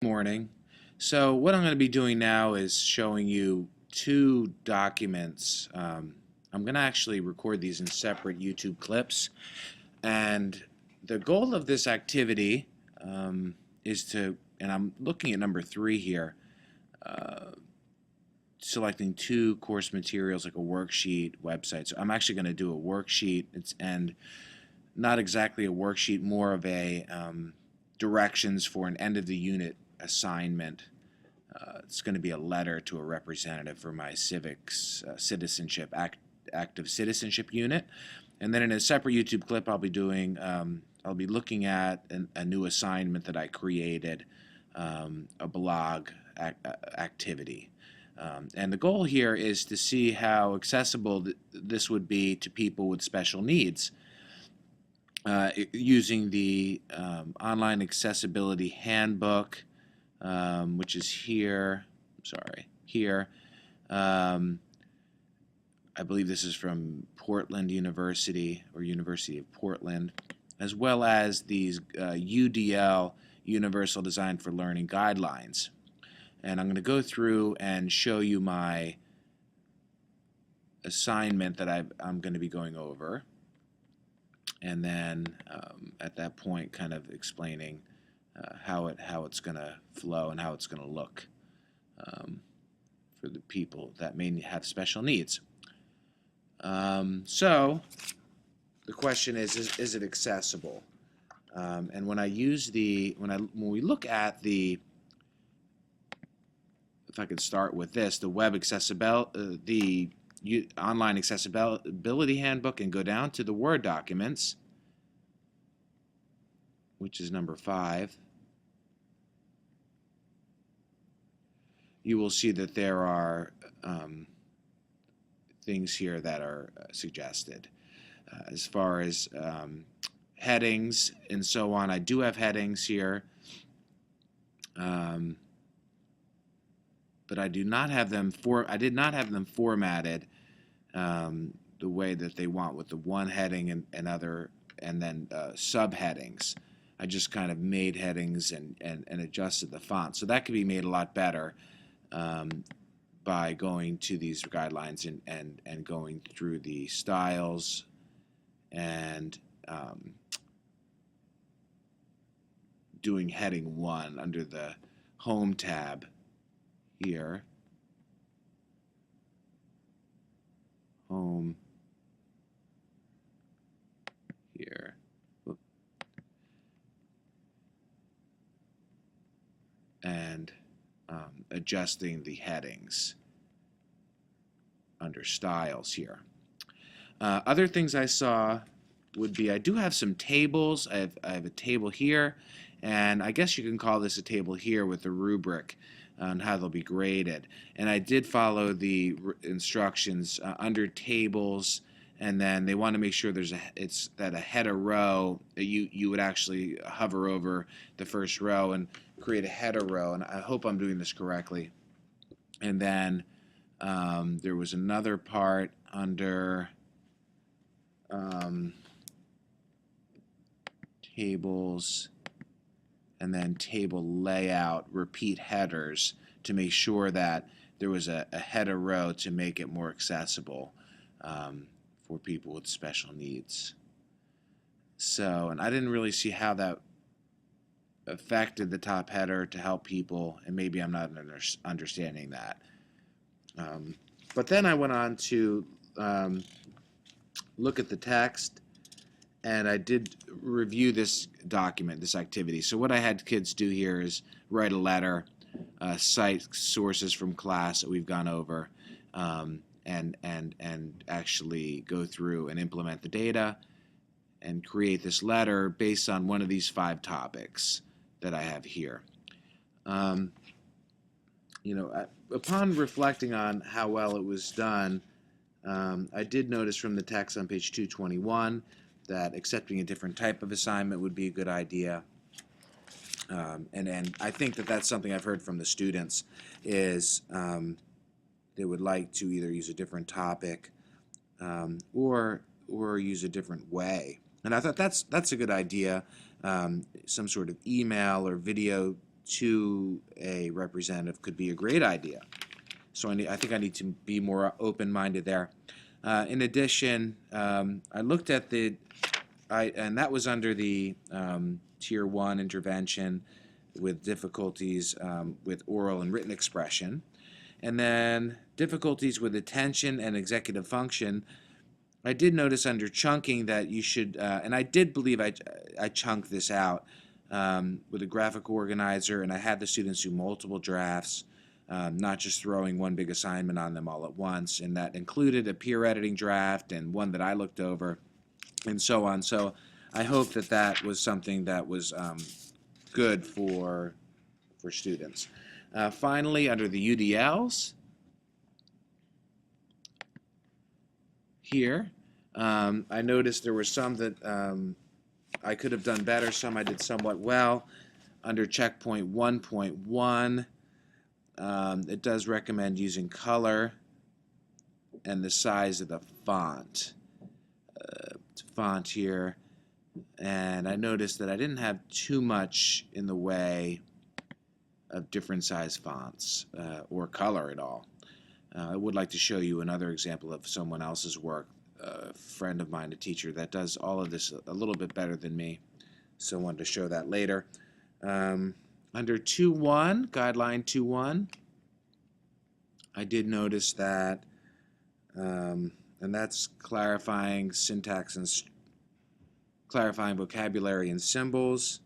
Morning. So what I'm going to be doing now is showing you two documents. I'm going to actually record these in separate YouTube clips, and the goal of this activity is to, and I'm looking at number 3 here, uh, selecting two course materials like a worksheet website. So I'm actually going to do a worksheet, and not exactly a worksheet, more of a directions for an end of the unit assignment. It's going to be a letter to a representative for my civics citizenship active citizenship unit, and then in a separate YouTube clip I'll be looking at a new assignment that I created, a blog activity. And the goal here is to see how accessible this would be to people with special needs, using the online accessibility handbook, which is here. Sorry, here. Um, I believe this is from Portland University or University of Portland, as well as these UDL Universal Design for Learning guidelines. And I'm going to go through and show you my assignment that I'm going to be going over, and then at that point kind of explaining how it's going to flow and how it's going to look um, for the people that may have special needs. So the question is it accessible? And when I use when we look at if I could start with this, the web accessibility, the online accessibility handbook, and go down to the Word documents, which is number 5, you will see that there are things here that are suggested. As far as headings and so on, I do have headings here, but I did not have them formatted the way that they want, with the one heading and then subheadings. I just kind of made headings and adjusted the font. So that could be made a lot better by going to these guidelines and going through the styles and doing heading 1 under the Home tab here. Home here. And adjusting the headings under styles here. Other things I saw would be, I do have some tables. I have a table here, and I guess you can call this a table here with a rubric on how they'll be graded. And I did follow the instructions under tables, and then they want to make sure that a header row, you would actually hover over the first row and create a header row, and I hope I'm doing this correctly. And then there was another part under tables, and then table layout, repeat headers, to make sure that there was a header row to make it more accessible for people with special needs. So, and I didn't really see how that affected the top header to help people, and maybe I'm not understanding that. But then I went on to look at the text, and I did review this document, this activity. So what I had kids do here is write a letter, cite sources from class that we've gone over, and actually go through and implement the data and create this letter based on one of these 5 topics that I have here. Upon reflecting on how well it was done, I did notice from the text on page 221 that accepting a different type of assignment would be a good idea. And I think that that's something I've heard from the students, is they would like to either use a different topic or use a different way. And I thought that's a good idea. Some sort of email or video to a representative could be a great idea. So I think I need to be more open-minded there. In addition, I looked at and that was under the Tier 1 intervention with difficulties with oral and written expression. And then difficulties with attention and executive function. I did notice under chunking that you should, and I did believe I chunked this out with a graphic organizer, and I had the students do multiple drafts, not just throwing one big assignment on them all at once, and that included a peer editing draft and one that I looked over, and so on. So I hope that that was something that was good for students. Finally, under the UDLs, here, I noticed there were some that I could have done better, some I did somewhat well. Under checkpoint 1.1, it does recommend using color and the size of the font. Font here, and I noticed that I didn't have too much in the way of different size fonts or color at all. I would like to show you another example of someone else's work, a friend of mine, a teacher, that does all of this a little bit better than me. So I wanted to show that later. Under 2.1, Guideline 2.1, I did notice that, and that's clarifying syntax and clarifying vocabulary and symbols.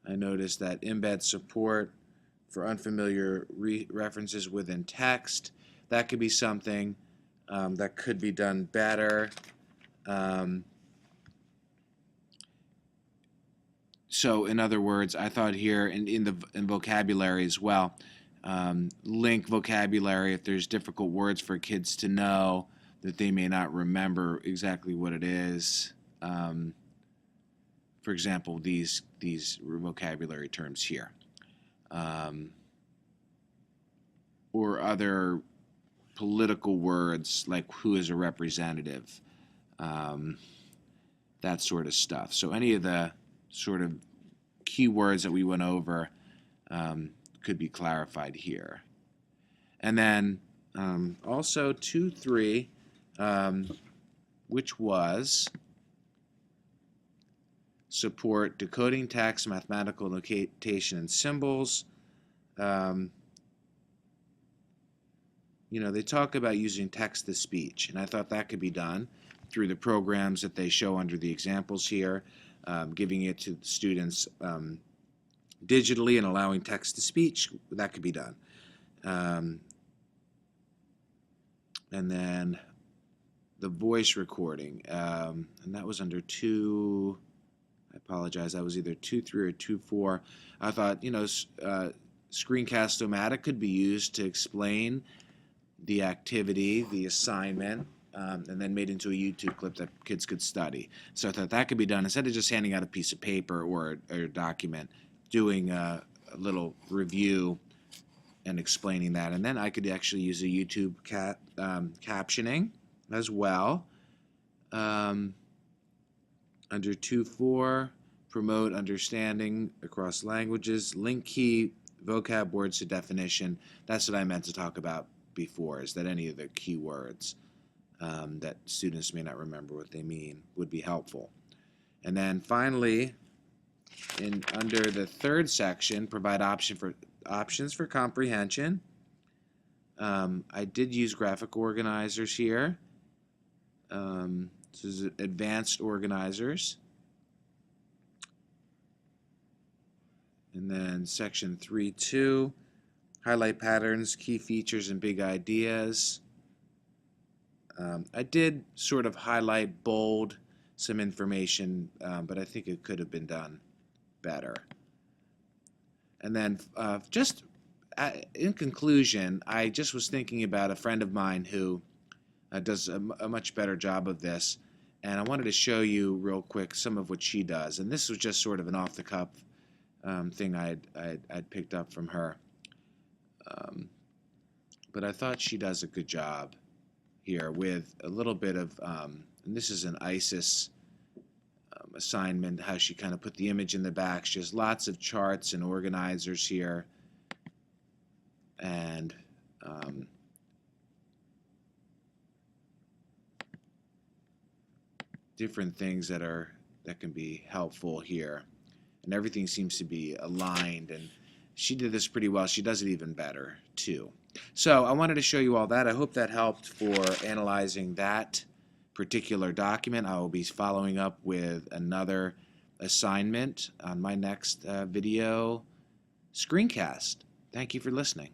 I noticed that embed support for unfamiliar references within text. That could be something that could be done better. So in other words, I thought here in vocabulary as well, link vocabulary if there's difficult words for kids to know that they may not remember exactly what it is. For example, these vocabulary terms here. Or other political words like who is a representative, that sort of stuff. So any of the sort of keywords that we went over could be clarified here. And then also 2.3, which was support decoding text, mathematical notation, and symbols. You know, they talk about using text-to-speech, and I thought that could be done through the programs that they show under the examples here, giving it to the students digitally and allowing text-to-speech. That could be done. And then the voice recording, and that was under 2. I apologize, that was either 2.3 or 2.4. I thought, you know, Screencast-O-Matic could be used to explain the activity, the assignment, and then made into a YouTube clip that kids could study. So I thought that could be done instead of just handing out a piece of paper or a document, doing a little review and explaining that. And then I could actually use a YouTube captioning as well. Under 2.4, promote understanding across languages, link key vocab words to definition. That's what I meant to talk about before, is that any of the keywords that students may not remember what they mean would be helpful. And then finally, under the third section, provide options for comprehension. I did use graphic organizers here. This is advanced organizers. And then section 3.2, highlight patterns, key features, and big ideas. I did sort of highlight, bold some information, but I think it could have been done better. And then just in conclusion, I just was thinking about a friend of mine who does a much better job of this, and I wanted to show you real quick some of what she does. And this was just sort of an off-the-cuff thing I'd picked up from her. But I thought she does a good job here with a little bit of, and this is an ISIS assignment, how she kind of put the image in the back. She has lots of charts and organizers here, and different things that can be helpful here. And everything seems to be aligned, and she did this pretty well. She does it even better too. So I wanted to show you all that. I hope that helped for analyzing that particular document. I will be following up with another assignment on my next video screencast. Thank you for listening.